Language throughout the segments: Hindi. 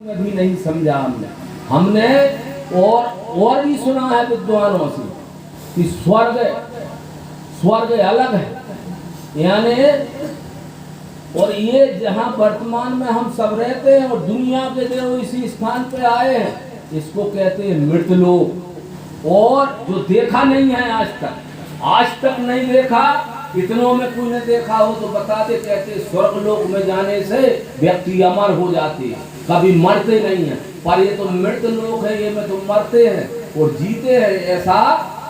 भी नहीं समझा हमने और भी सुना है विद्वानों से कि स्वर्ग अलग है, यानी और ये जहाँ वर्तमान में हम सब रहते हैं और दुनिया के जो इसी स्थान पे आए हैं, इसको कहते हैं मृतलोक। और जो देखा नहीं है आज तक नहीं देखा, इतनों में कोई ने देखा हो तो बताते, कहते स्वर्ग लोक में जाने से व्यक्ति अमर हो जाते, कभी मरते नहीं है। पर ये तो मृत लोक है, ये में तो मरते हैं और जीते हैं, ऐसा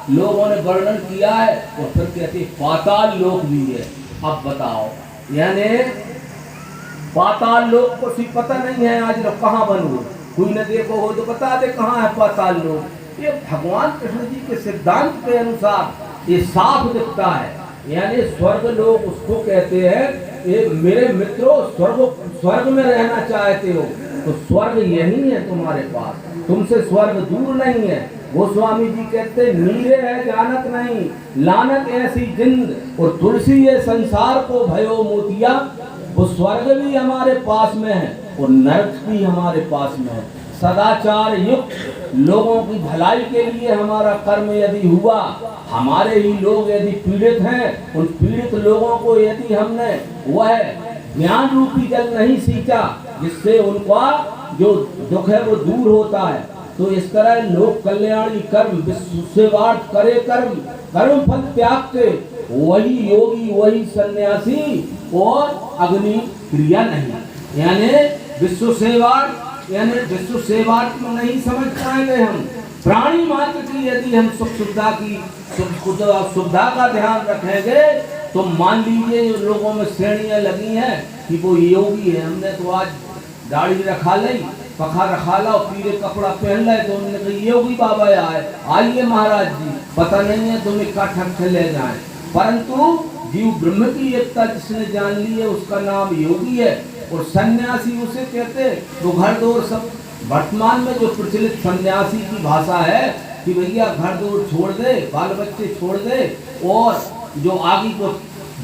लोगों ने वर्णन किया है। और फिर कहते पाताल लोक भी है। अब बताओ, यानी पाताल लोक को सिर्फ पता नहीं है आज लोग कहाँ बनो, कोई ने देखो हो तो बता दे कहाँ है पाताल लोक। ये भगवान कृष्ण जी के सिद्धांत के अनुसार ये साफ दिखता है। यानी स्वर्ग लोक उसको कहते हैं, ये मेरे मित्रों स्वर्ग में रहना चाहते हो तो स्वर्ग यही है तुम्हारे पास, तुमसे स्वर्ग दूर नहीं है। गोस्वामी जी कहते नीरे है जानत नहीं, लानत ऐसी जिंद और तुलसी ये संसार को भयो मोतिया। वो स्वर्ग भी हमारे पास में है और नरक भी हमारे पास में है। सदाचार युक्त लोगों की भलाई के लिए हमारा कर्म यदि हुआ, हमारे ही लोग यदि पीड़ित हैं, उन पीड़ित लोगों को यदि हमने वह ज्ञान रूपी जल नहीं सींचा जिससे उनका जो दुख है वो दूर होता है, तो इस तरह लोक कल्याणी कर्म विश्व सेवार्थ करे कर्म फल त्याग के वही योगी वही सन्यासी और अग्नि क्रिया नहीं। यानी विश्व सेवार्थ में नहीं समझ पाएंगे हम। प्राणी मात्र की यदि हम सुविधा का ध्यान रखेंगे तो मान लीजिए लोगों में श्रेणियां लगी हैं कि वो योगी है, हमने तो आज दाढ़ी रखा ली, पखा रखा ला और पीले कपड़ा पहन ले, तो उन्होंने कहा योगी बाबा आइए महाराज जी, पता नहीं है तुम्हें का ठग ले जाए। परंतु जीव ब्रह्म की एकता जिसने जान ली है उसका नाम योगी है। और सन्यासी उसे कहते तो घर दौर सब वर्तमान में जो प्रचलित सन्यासी की भाषा है कि भैया घर दौर छोड़ दे, बाल बच्चे छोड़ दे और जो आगे को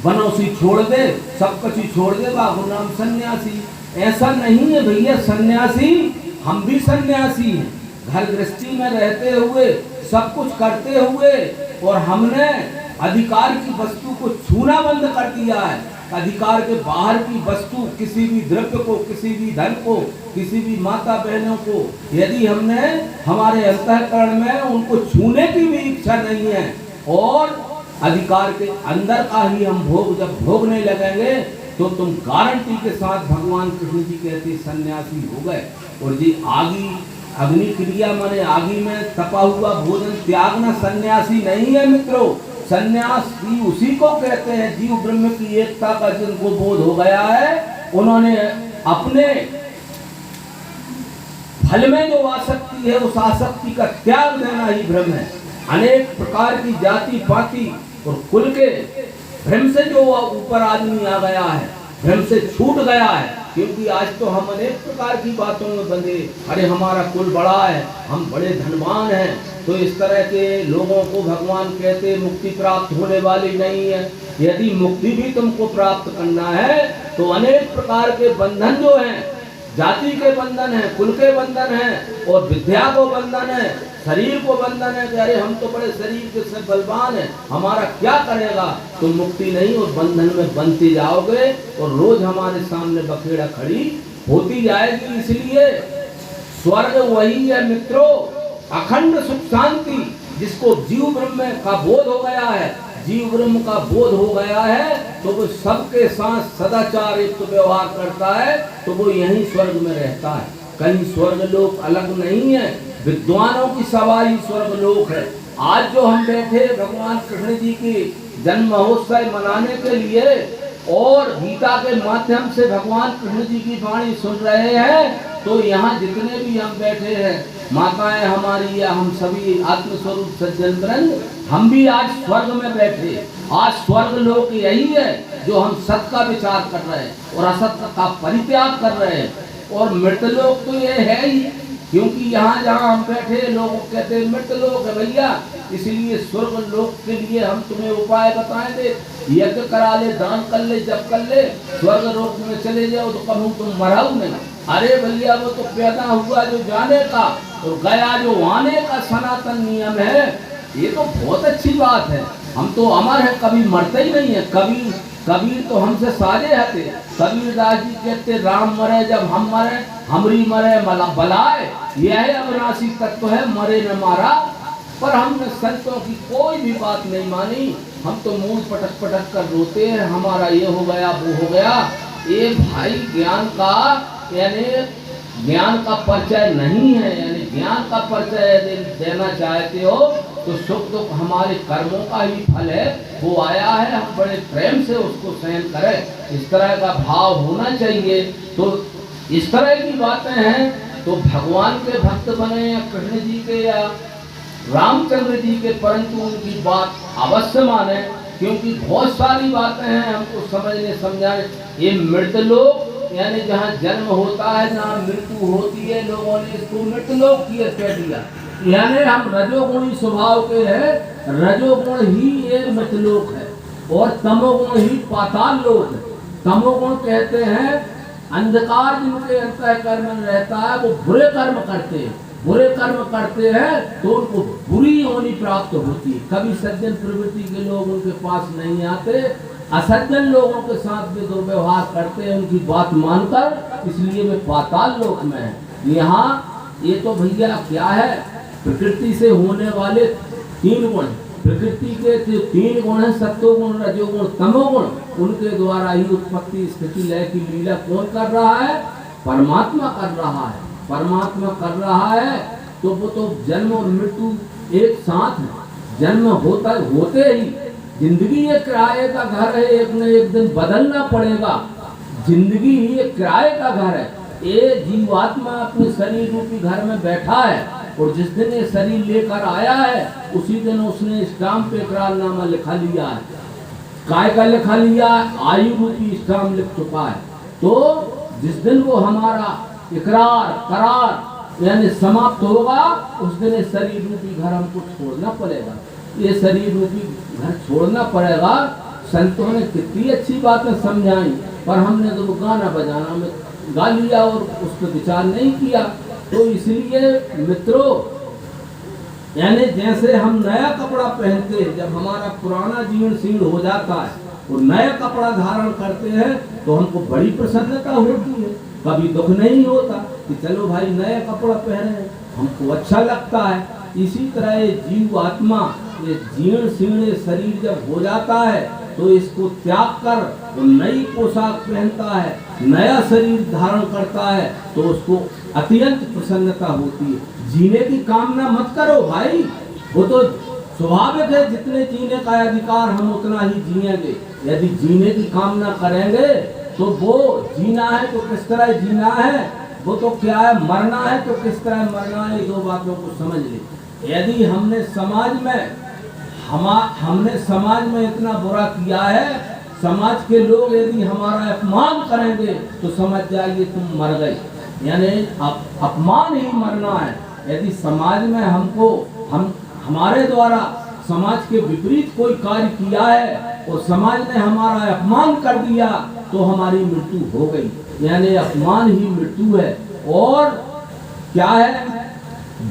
बनौसी छोड़ दे, सब कुछ ही छोड़ दे, बाबू नाम सन्यासी। ऐसा नहीं है भैया, सन्यासी हम भी सन्यासी हैं, घर गृहस्थी में रहते हुए सब कुछ करते हुए और हमने अधिकार की वस्तु को छूना बंद कर दिया है। अधिकार के बाहर की वस्तु, किसी भी द्रव्य को, किसी भी धन को, किसी भी माता बहनों को यदि हमने हमारे अंतःकरण में उनको छूने की भी इच्छा नहीं है और अधिकार के अंदर का ही हम जब भोगने लगेंगे तो तुम गारंटी के साथ भगवान कृष्ण जी कहते सन्यासी हो गए। और जी अग्नि क्रिया माने आगी में तपा हुआ भोजन त्यागना सन्यासी नहीं है मित्रों। सन्यासी उसी को कहते हैं जीव ब्रह्म की एकता का जिनको बोध हो गया है, उन्होंने अपने फल में जो आसक्ति है उस आसक्ति का त्याग देना ही ब्रह्म है। अनेक प्रकार की जाति पाति और कुल के भ्रम से जो ऊपर आदमी आ गया है, भ्रम से छूट गया है, क्योंकि आज तो हम अनेक प्रकार की बातों में बंधे, अरे हमारा कुल बड़ा है, हम बड़े धनवान हैं, तो इस तरह के लोगों को भगवान कहते मुक्ति प्राप्त होने वाली नहीं है। यदि मुक्ति भी तुमको प्राप्त करना है तो अनेक प्रकार के बंधन जो हैं, जाति के बंधन है, कुल के बंधन है और विद्या को बंधन है, शरीर को बंधन है कि अरे हम तो बड़े शरीर के से बलवान है, हमारा क्या करेगा। तो मुक्ति नहीं और बंधन में बनते जाओगे और रोज हमारे सामने बखेड़ा खड़ी होती जाएगी। इसलिए स्वर्ग वही है मित्रों, अखंड सुख शांति, जिसको जीव ब्रह्म का बोध हो गया है, जीव ब्रह्म का बोध हो गया है तो वो सबके साथ सदाचार युक्त व्यवहार करता है, तो वो यहीं स्वर्ग में रहता है। कहीं स्वर्ग लोक अलग नहीं है, विद्वानों की सभा ही स्वर्ग लोक है। आज जो हम बैठे भगवान कृष्ण जी की जन्म महोत्सव मनाने के लिए और गीता के माध्यम से भगवान कृष्ण जी की वाणी सुन रहे हैं, तो यहाँ जितने भी हम बैठे हैं, माताएं हमारी या हम सभी आत्मस्वरूप सज्जन वृंद, हम भी आज स्वर्ग में बैठे। आज स्वर्ग लोक यही है जो हम सत का विचार कर रहे हैं और असत का परित्याग कर रहे हैं। और मृतलोक तो ये है ही, क्योंकि यहाँ जहाँ हम बैठे लोग कहते हैं मृतलोक है भैया, इसलिए स्वर्ग लोक के लिए हम तुम्हें उपाय बताएंगे। यज्ञ करा ले, दान कर ले, जप कर ले, स्वर्ग लोक में चले जाओ तो कभी तुम मराओ नहीं। अरे भैया वो तो पैदा हुआ जो जाने का और गया जो आने का सनातन नियम है। ये तो बहुत अच्छी बात है। हम तो अमर है, कभी मरते ही नहीं है। कबीर तो हमसे साजे हते। कबीरदास जी कहते राम मरे जब हम मरे, हमरी मरे बलाए, यह अविनाशी तत्व है, मरे न मारा। पर हमने संतों की कोई भी बात नहीं मानी। हम तो मुंह पटक पटक कर रोते हैं, हमारा ये हो गया वो हो गया। ये भाई ज्ञान का यानी ज्ञान का परिचय नहीं है। यानी ज्ञान का परिचय देना चाहते हो तो सुख दुख हमारे कर्मों का ही फल है। वो आया है, हम बड़े प्रेम से उसको सहन करें, इस तरह का भाव होना चाहिए। तो इस तरह की बातें हैं तो भगवान के भक्त बने या कृष्ण जी के या रामचंद्र जी के, परंतु उनकी बात अवश्य माने, क्योंकि बहुत सारी बातें हैं हमको समझने समझाने। ये मृतलोक यानी जहाँ जन्म होता है, जहाँ मृत्यु होती है, लोगों ने इसको मृतलोक कह दिया। यानी हम रजोगुणी स्वभाव के हैं, रजोगुण ही ये मृतलोक है और तमोगुण ही पाताल लोक है। तमोगुण कहते हैं अंधकार जिनके अंतःकरण में रहता है, वो बुरे कर्म करते हैं। बुरे कर्म करते हैं तो उनको बुरी होनी प्राप्त होती है। कभी सज्जन प्रवृत्ति के लोग उनके पास नहीं आते, असज्जन लोगों के साथ भी दुर्व्यवहार करते हैं उनकी बात मानकर, इसलिए वे पाताल लोक में है। यहाँ ये तो भैया क्या है, प्रकृति से होने वाले तीन गुण, प्रकृति के जो तीन गुण हैं, सत्वगुण रजोगुण तमोगुण, उनके द्वारा ही उत्पत्ति स्थिति लय की लीला कौन कर रहा है? परमात्मा कर रहा है। परमात्मा कर रहा है तो वो तो जन्म और मृत्यु एक साथ है। जन्म होते ही जिंदगी एक किराए का घर है, एक न एक दिन बदलना पड़ेगा। जिंदगी ही एक किराए का घर है। ये जीवात्मा अपने शरीर रूपी घर में बैठा है और जिस दिन ये शरीर लेकर आया है उसी दिन उसने स्टाम्प पे इकरारनामा लिखा लिया है। काय का लिखा लिया? आयु रूपी स्टाम्प लिख चुका है। तो जिस दिन वो हमारा इकरार करार यानी समाप्त होगा, उस दिन ये शरीर रूपी घर हमको छोड़ना पड़ेगा। ये शरीर रूपी घर छोड़ना पड़ेगा। संतों ने कितनी अच्छी बातें समझाई, पर हमने तो वो गाना बजाना में गा लिया और उस पर विचार नहीं किया। तो इसलिए मित्रों, यानी जैसे हम नया कपड़ा पहनते हैं, जब हमारा पुराना जीवन शीर्ण हो जाता है और नया कपड़ा धारण करते हैं तो हमको बड़ी प्रसन्नता होती है, कभी दुख नहीं होता कि चलो भाई नया कपड़ा पहने, हमको अच्छा लगता है। इसी तरह ये जीव आत्मा ये जीर्ण शीर्ण शरीर जब हो जाता है तो इसको त्याग कर वो नई पोशाक पहनता है, नया शरीर धारण करता है, तो उसको अत्यंत प्रसन्नता होती है। जीने की कामना मत करो भाई, वो तो स्वाभाविक है, जितने जीने का अधिकार हम उतना ही जिएंगे। यदि जीने की कामना करेंगे तो वो जीना है तो किस तरह जीना है, वो तो क्या है, मरना है तो किस तरह मरना है। दो बातों को समझ ले। यदि हमने समाज में इतना बुरा किया है, समाज के लोग यदि हमारा अपमान करेंगे तो समझ जाइए तुम मर गए, यानी अपमान ही मरना है। यदि समाज में हमारे द्वारा समाज के विपरीत कोई कार्य किया है और समाज ने हमारा अपमान कर दिया तो हमारी मृत्यु हो गई, यानी अपमान ही मृत्यु है। और क्या है,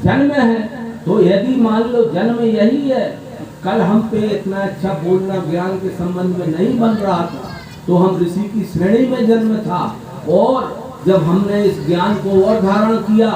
जन्म है। तो यदि मान लो जन्म यही है, कल हम पे इतना अच्छा बोलना ज्ञान के संबंध में नहीं बन रहा था तो हम ऋषि की श्रेणी में जन्म था, और जब हमने इस ज्ञान को और धारण किया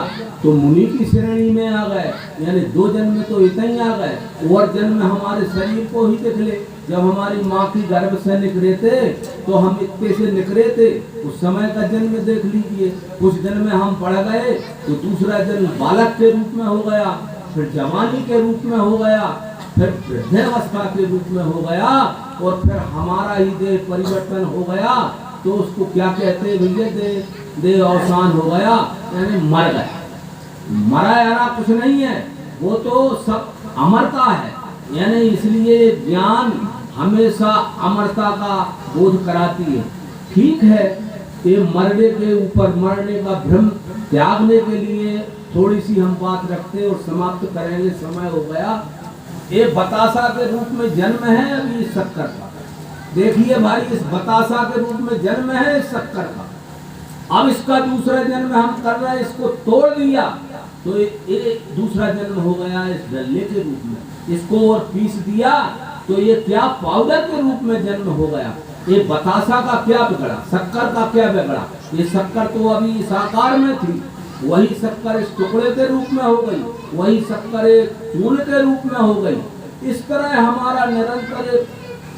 तो मुनि की श्रेणी में आ गए, यानी दो जन्म में तो इतना ही आ गए। और जन्म हमारे शरीर को ही देख ले, जब हमारी माँ की गर्भ से निकले थे तो हम इतने से निकले थे, उस समय का जन्म देख लीजिए। कुछ जन्म में हम बढ़ गए तो दूसरा जन्म बालक के रूप में हो गया, फिर जवानी के रूप में हो गया, फिर वृद्धावस्था के रूप में हो गया, और फिर हमारा ही देह परिवर्तन हो गया। तो उसको क्या कहते हैं भैया, देह अवसान हो गया, यानी मर गए। मरा यारा कुछ नहीं है, वो तो सब अमरता है। यानी इसलिए ज्ञान हमेशा अमरता का बोध कराती है। ठीक है, ये मरने के ऊपर मरने का भ्रम त्यागने के लिए थोड़ी सी हम बात रखते और समाप्त करेंगे, समय हो गया। ये बतासा के रूप में जन्म है अभी शक्कर का। देखिए भाई, इस बतासा के रूप में जन्म है शक्कर का। अब इसका दूसरा जन्म हम कर रहे हैं, इसको तोड़ दिया तो ये दूसरा जन्म हो गया इस डल्ले के रूप में। इसको और पीस दिया तो ये क्या पाउडर के रूप में जन्म हो गया। ये बतासा का क्या बिगड़ा, शक्कर का क्या बिगड़ा। ये शक्कर तो अभी इस आकार में थी, वही शक्कर इस टुकड़े के रूप में हो गई, वही शक्कर एक चूर्ण के रूप में हो गई। इस तरह हमारा निरंतर एक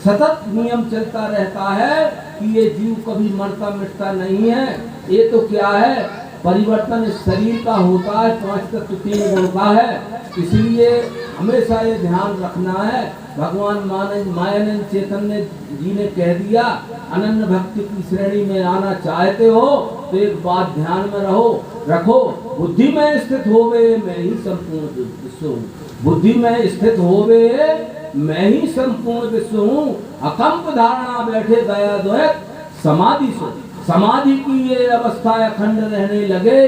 सतत नियम चलता रहता है कि ये जीव कभी मरता मिटता नहीं है। ये तो क्या है, परिवर्तन इस शरीर का होता है, 5 तत्व 3 गुण का है। इसलिए हमेशा ये ध्यान रखना है। भगवान मायानंद चैतन्य जी ने कह दिया, अनन्य भक्ति की श्रेणी में आना चाहते हो तो एक बात ध्यान में रखो, बुद्धि में स्थित होवे मैं ही संपूर्ण विश्व हूँ। बुद्धि में स्थित होवे मैं ही संपूर्ण विश्व हूँ। अकंप धारणा बैठे गया द्वैत समाधि सो। समाधि की ये अवस्था अखंड रहने लगे,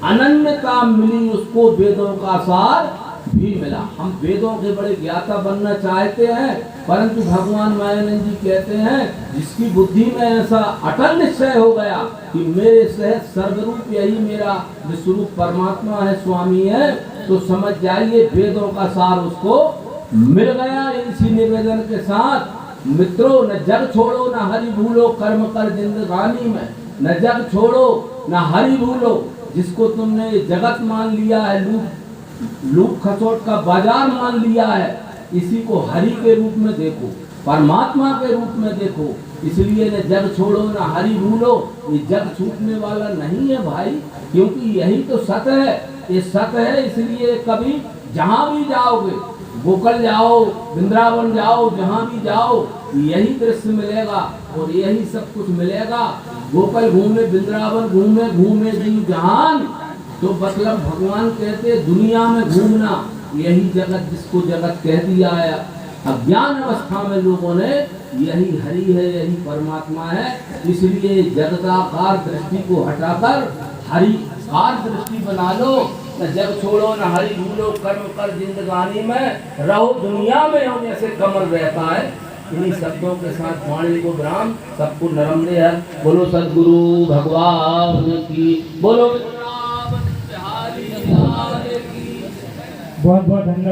अनन्यता मिली उसको, वेदों का सार भी मिला। हम वेदों के बड़े ज्ञाता बनना चाहते हैं, परंतु भगवान मायानंद जी कहते हैं जिसकी बुद्धि में ऐसा अटल निश्चय हो गया कि मेरे सहज सर्वरूप यही मेरा विश्वरूप परमात्मा है, स्वामी है, तो समझ जाइए वेदों का सार उसको मिल गया। इसी निवेदन के साथ मित्रों, न जग छोड़ो न हरि भूलो, कर्म कर जिंदगानी में। न जग छोड़ो न हरि भूलो, जिसको तुमने जगत मान लिया है, लूट खसोट का बाजार मान लिया है, इसी को हरि के रूप में देखो, परमात्मा के रूप में देखो। इसलिए न जग छोड़ो न हरि भूलो, ये जग छूटने वाला नहीं है भाई, क्योंकि यही तो सत्य है। ये सत्य है, इसलिए कभी जहाँ भी जाओगे, गोकुल जाओ, वृंदावन जाओ, जहाँ भी जाओ यही दृश्य मिलेगा और यही सब कुछ मिलेगा। गोकुल घूमे, वृंदावन घूमे जीव जहान, तो मतलब भगवान कहते दुनिया में घूमना, यही जगत जिसको जगत कह दिया है। अज्ञान अवस्था में लोगों ने यही हरि है, यही परमात्मा है। इसलिए जगदाकार दृष्टि को हटाकर हरिकार दृष्टि बना लो। न जग छोड़ो न हरि भूलो, कर्म कर जिंदगानी में, रहो दुनिया में हो जैसे कमल रहता है। इन्हीं शब्दों के साथ वाणी को विराम, सबको नरम दे है। बोलो सदगुरु भगवान की, बोलो बहुत बहुत धन्यवाद।